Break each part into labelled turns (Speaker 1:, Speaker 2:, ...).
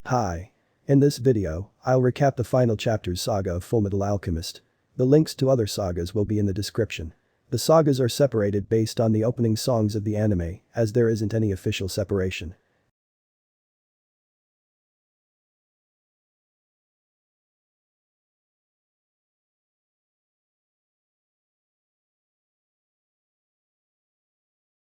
Speaker 1: Hi. In this video, I'll recap the final chapter's saga of Fullmetal Alchemist. The links to other sagas will be in the description. The sagas are separated based on the opening songs of the anime, as there isn't any official separation.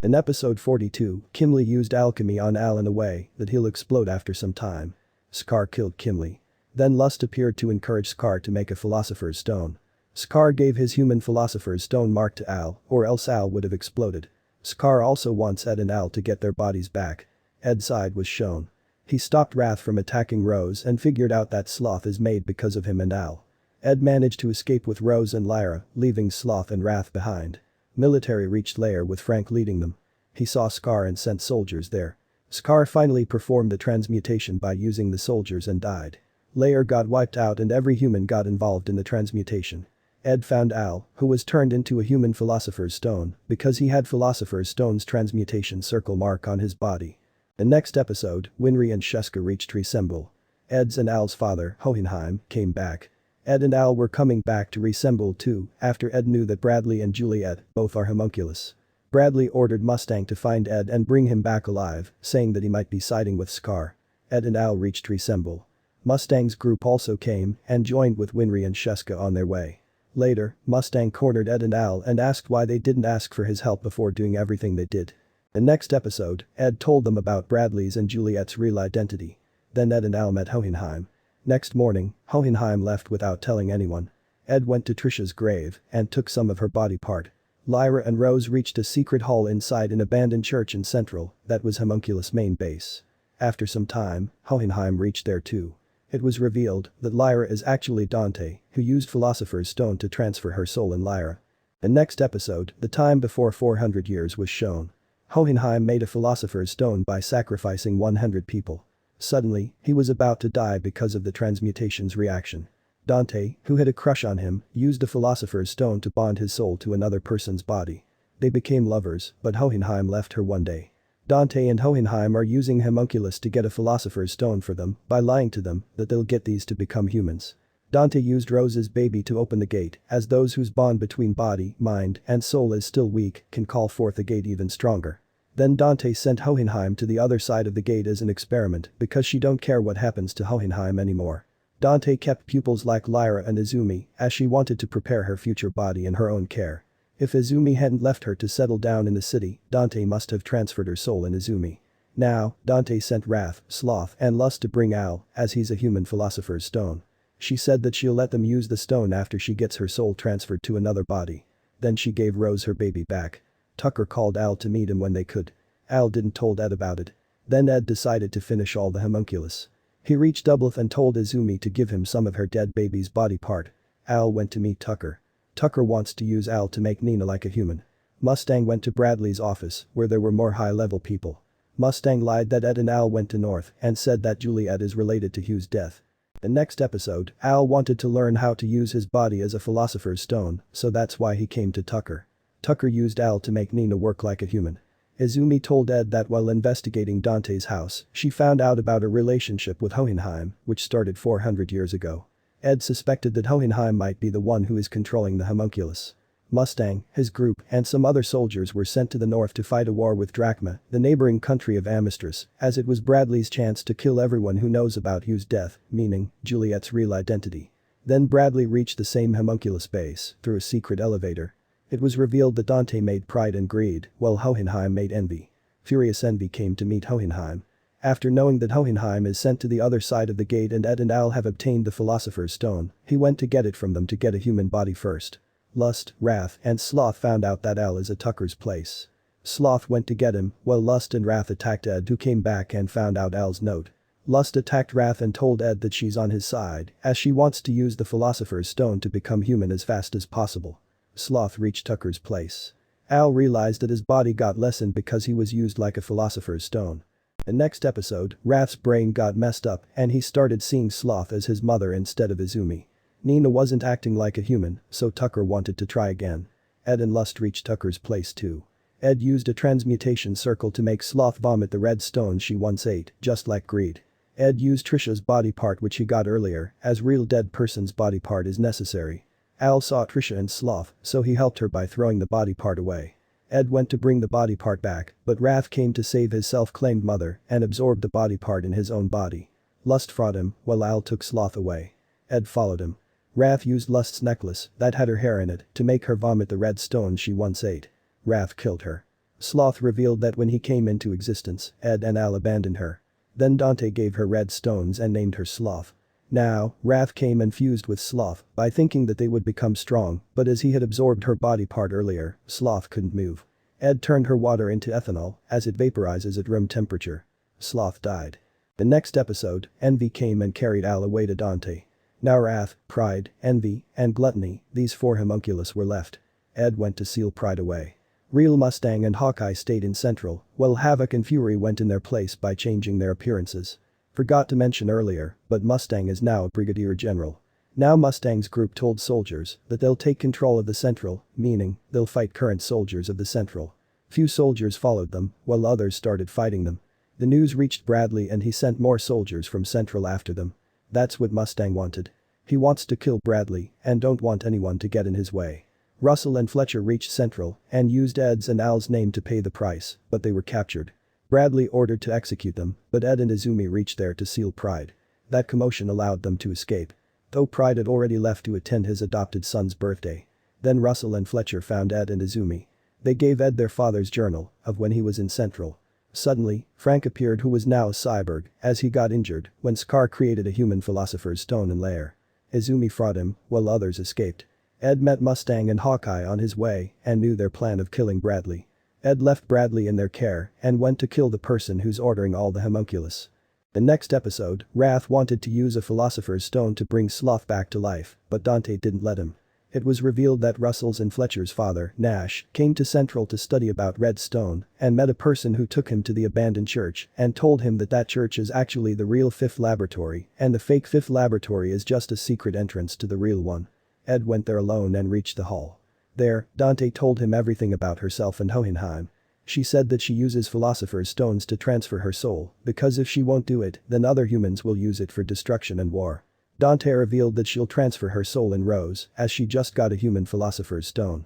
Speaker 1: In episode 42, Kimli used alchemy on Al in a way that he'll explode after some time. Scar killed Kimli. Then Lust appeared to encourage Scar to make a Philosopher's Stone. Scar gave his human Philosopher's Stone mark to Al, or else Al would have exploded. Scar also wants Ed and Al to get their bodies back. Ed's side was shown. He stopped Wrath from attacking Rose and figured out that Sloth is made because of him and Al. Ed managed to escape with Rose and Lyra, leaving Sloth and Wrath behind. Military reached Lair with Frank leading them. He saw Scar and sent soldiers there. Scar finally performed the transmutation by using the soldiers and died. Lair got wiped out and every human got involved in the transmutation. Ed found Al, who was turned into a human Philosopher's Stone, because he had Philosopher's Stone's transmutation circle mark on his body. The next episode, Winry and Sheska reached Resemble. Ed's and Al's father, Hohenheim, came back. Ed and Al were coming back to Resemble too, after Ed knew that Bradley and Juliet both are homunculus. Bradley ordered Mustang to find Ed and bring him back alive, saying that he might be siding with Scar. Ed and Al reached Resemble. Mustang's group also came and joined with Winry and Sheska on their way. Later, Mustang cornered Ed and Al and asked why they didn't ask for his help before doing everything they did. The next episode, Ed told them about Bradley's and Juliet's real identity. Then Ed and Al met Hohenheim. Next morning, Hohenheim left without telling anyone. Ed went to Trisha's grave and took some of her body part. Lyra and Rose reached a secret hall inside an abandoned church in Central that was Homunculus' main base. After some time, Hohenheim reached there too. It was revealed that Lyra is actually Dante, who used Philosopher's Stone to transfer her soul in Lyra. The next episode, the time before 400 years was shown. Hohenheim made a Philosopher's Stone by sacrificing 100 people. Suddenly, he was about to die because of the transmutation's reaction. Dante, who had a crush on him, used the Philosopher's Stone to bond his soul to another person's body. They became lovers, but Hohenheim left her one day. Dante and Hohenheim are using homunculus to get a Philosopher's Stone for them by lying to them that they'll get these to become humans. Dante used Rose's baby to open the gate, as those whose bond between body, mind, and soul is still weak can call forth the gate even stronger. Then Dante sent Hohenheim to the other side of the gate as an experiment because she don't care what happens to Hohenheim anymore. Dante kept pupils like Lyra and Izumi as she wanted to prepare her future body in her own care. If Izumi hadn't left her to settle down in the city, Dante must have transferred her soul in Izumi. Now, Dante sent Wrath, Sloth, and Lust to bring Al, as he's a human Philosopher's Stone. She said that she'll let them use the stone after she gets her soul transferred to another body. Then she gave Rose her baby back. Tucker called Al to meet him when they could. Al didn't told Ed about it. Then Ed decided to finish all the homunculus. He reached Doubleth and told Izumi to give him some of her dead baby's body part. Al went to meet Tucker. Tucker wants to use Al to make Nina like a human. Mustang went to Bradley's office, where there were more high-level people. Mustang lied that Ed and Al went to North and said that Juliet is related to Hugh's death. The next episode, Al wanted to learn how to use his body as a Philosopher's Stone, so that's why he came to Tucker. Tucker used Al to make Nina work like a human. Izumi told Ed that while investigating Dante's house, she found out about a relationship with Hohenheim, which started 400 years ago. Ed suspected that Hohenheim might be the one who is controlling the homunculus. Mustang, his group, and some other soldiers were sent to the north to fight a war with Drachma, the neighboring country of Amistris, as it was Bradley's chance to kill everyone who knows about Hugh's death, meaning Juliet's real identity. Then Bradley reached the same homunculus base through a secret elevator. It was revealed that Dante made pride and greed, while Hohenheim made envy. Furious envy came to meet Hohenheim. After knowing that Hohenheim is sent to the other side of the gate and Ed and Al have obtained the Philosopher's Stone, he went to get it from them to get a human body first. Lust, Wrath, and Sloth found out that Al is at Tucker's place. Sloth went to get him, while Lust and Wrath attacked Ed, who came back and found out Al's note. Lust attacked Wrath and told Ed that she's on his side, as she wants to use the Philosopher's Stone to become human as fast as possible. Sloth reached Tucker's place. Al realized that his body got lessened because he was used like a Philosopher's Stone. The next episode, Wrath's brain got messed up and he started seeing Sloth as his mother instead of Izumi. Nina wasn't acting like a human, so Tucker wanted to try again. Ed and Lust reached Tucker's place too. Ed used a transmutation circle to make Sloth vomit the red stones she once ate, just like greed. Ed used Trisha's body part which he got earlier, as real dead person's body part is necessary. Al saw Trisha in sloth, so he helped her by throwing the body part away. Ed went to bring the body part back, but Wrath came to save his self-claimed mother and absorbed the body part in his own body. Lust fought him, while Al took Sloth away. Ed followed him. Wrath used Lust's necklace, that had her hair in it, to make her vomit the red stone she once ate. Wrath killed her. Sloth revealed that when he came into existence, Ed and Al abandoned her. Then Dante gave her red stones and named her Sloth. Now, Wrath came and fused with Sloth by thinking that they would become strong, but as he had absorbed her body part earlier, Sloth couldn't move. Ed turned her water into ethanol, as it vaporizes at room temperature. Sloth died. The next episode, Envy came and carried Al away to Dante. Now Wrath, Pride, Envy, and Gluttony, these 4 homunculus were left. Ed went to seal Pride away. Real Mustang and Hawkeye stayed in Central, while Havoc and Fury went in their place by changing their appearances. Forgot to mention earlier, but Mustang is now a brigadier general. Now Mustang's group told soldiers that they'll take control of the Central, meaning they'll fight current soldiers of the Central. Few soldiers followed them, while others started fighting them. The news reached Bradley and he sent more soldiers from Central after them. That's what Mustang wanted. He wants to kill Bradley and don't want anyone to get in his way. Russell and Fletcher reached Central and used Ed's and Al's name to pay the price, but they were captured. Bradley ordered to execute them, but Ed and Izumi reached there to seal Pride. That commotion allowed them to escape. Though Pride had already left to attend his adopted son's birthday. Then Russell and Fletcher found Ed and Izumi. They gave Ed their father's journal of when he was in Central. Suddenly, Frank appeared, who was now a cyborg, as he got injured when Scar created a human philosopher's stone and lair. Izumi fought him, while others escaped. Ed met Mustang and Hawkeye on his way and knew their plan of killing Bradley. Ed left Bradley in their care and went to kill the person who's ordering all the homunculus. The next episode, Wrath wanted to use a philosopher's stone to bring Sloth back to life, but Dante didn't let him. It was revealed that Russell's and Fletcher's father, Nash, came to Central to study about red stone and met a person who took him to the abandoned church and told him that that church is actually the real 5th laboratory and the fake 5th laboratory is just a secret entrance to the real one. Ed went there alone and reached the hall. There, Dante told him everything about herself and Hohenheim. She said that she uses philosopher's stones to transfer her soul, because if she won't do it, then other humans will use it for destruction and war. Dante revealed that she'll transfer her soul in rows, as she just got a human philosopher's stone.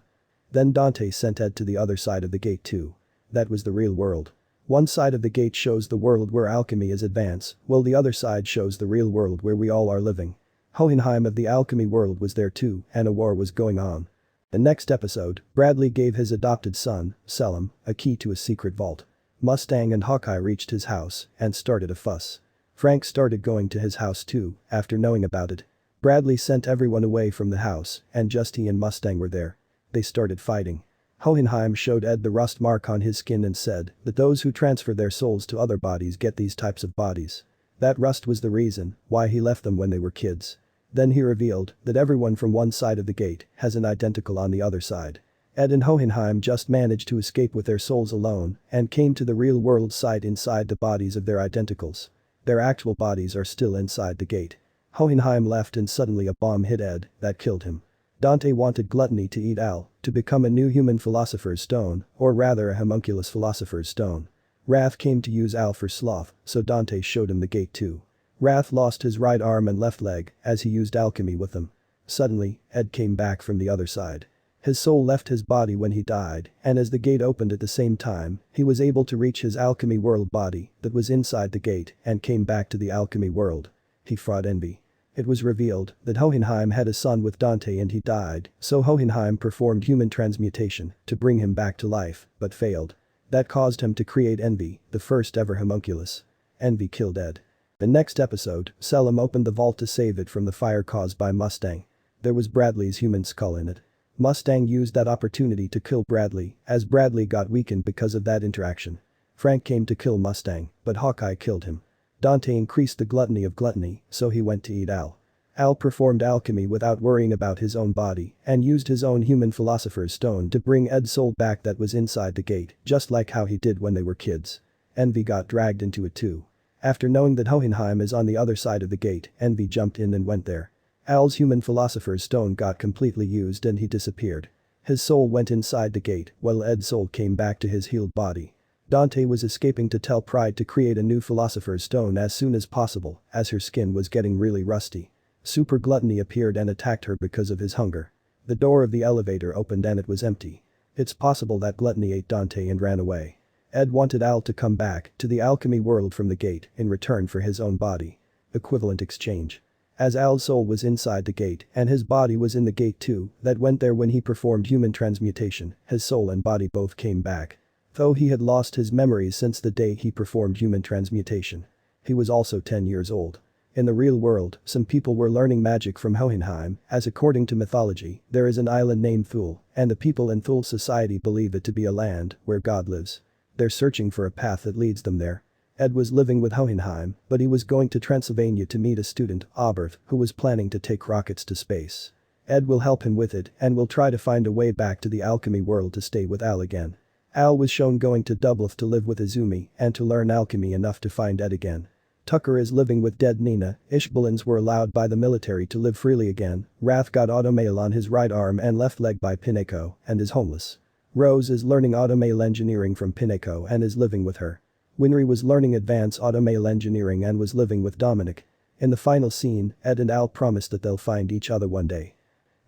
Speaker 1: Then Dante sent Ed to the other side of the gate too. That was the real world. One side of the gate shows the world where alchemy is advanced, while the other side shows the real world where we all are living. Hohenheim of the alchemy world was there too, and a war was going on. The next episode, Bradley gave his adopted son, Selim, a key to a secret vault. Mustang and Hawkeye reached his house and started a fuss. Frank started going to his house too, after knowing about it. Bradley sent everyone away from the house, and just he and Mustang were there. They started fighting. Hohenheim showed Ed the rust mark on his skin and said that those who transfer their souls to other bodies get these types of bodies. That rust was the reason why he left them when they were kids. Then he revealed that everyone from one side of the gate has an identical on the other side. Ed and Hohenheim just managed to escape with their souls alone and came to the real world site inside the bodies of their identicals. Their actual bodies are still inside the gate. Hohenheim left and suddenly a bomb hit Ed that killed him. Dante wanted Gluttony to eat Al to become a new human philosopher's stone, or rather a homunculus philosopher's stone. Wrath came to use Al for Sloth, so Dante showed him the gate too. Wrath lost his right arm and left leg as he used alchemy with them. Suddenly, Ed came back from the other side. His soul left his body when he died, and as the gate opened at the same time, he was able to reach his alchemy world body that was inside the gate and came back to the alchemy world. He fought Envy. It was revealed that Hohenheim had a son with Dante and he died, so Hohenheim performed human transmutation to bring him back to life, but failed. That caused him to create Envy, the first ever homunculus. Envy killed Ed. The next episode, Selim opened the vault to save it from the fire caused by Mustang. There was Bradley's human skull in it. Mustang used that opportunity to kill Bradley, as Bradley got weakened because of that interaction. Frank came to kill Mustang, but Hawkeye killed him. Dante increased the gluttony of Gluttony, so he went to eat Al. Al performed alchemy without worrying about his own body and used his own human philosopher's stone to bring Ed's soul back that was inside the gate, just like how he did when they were kids. Envy got dragged into it too. After knowing that Hohenheim is on the other side of the gate, Envy jumped in and went there. Al's human philosopher's stone got completely used and he disappeared. His soul went inside the gate while Ed's soul came back to his healed body. Dante was escaping to tell Pride to create a new Philosopher's Stone as soon as possible, as her skin was getting really rusty. Super Gluttony appeared and attacked her because of his hunger. The door of the elevator opened and it was empty. It's possible that Gluttony ate Dante and ran away. Ed wanted Al to come back to the alchemy world from the gate in return for his own body. Equivalent exchange. As Al's soul was inside the gate and his body was in the gate too, that went there when he performed human transmutation, his soul and body both came back. Though he had lost his memories since the day he performed human transmutation. He was also 10 years old. In the real world, some people were learning magic from Hohenheim, as according to mythology, there is an island named Thule, and the people in Thule society believe it to be a land where God lives. They're searching for a path that leads them there. Ed was living with Hohenheim, but he was going to Transylvania to meet a student, Aubert, who was planning to take rockets to space. Ed will help him with it and will try to find a way back to the alchemy world to stay with Al again. Al was shown going to Dublif to live with Izumi and to learn alchemy enough to find Ed again. Tucker is living with dead Nina, Ishbalans were allowed by the military to live freely again, Wrath got automail on his right arm and left leg by Pineko, and is homeless. Rose is learning automail engineering from Pineko and is living with her. Winry was learning advanced automail engineering and was living with Dominic. In the final scene, Ed and Al promise that they'll find each other one day.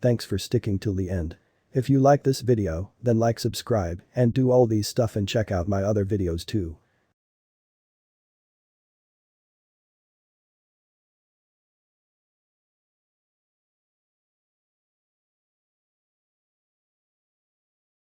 Speaker 1: Thanks for sticking till the end. If you like this video, then like, subscribe, and do all these stuff and check out my other videos too.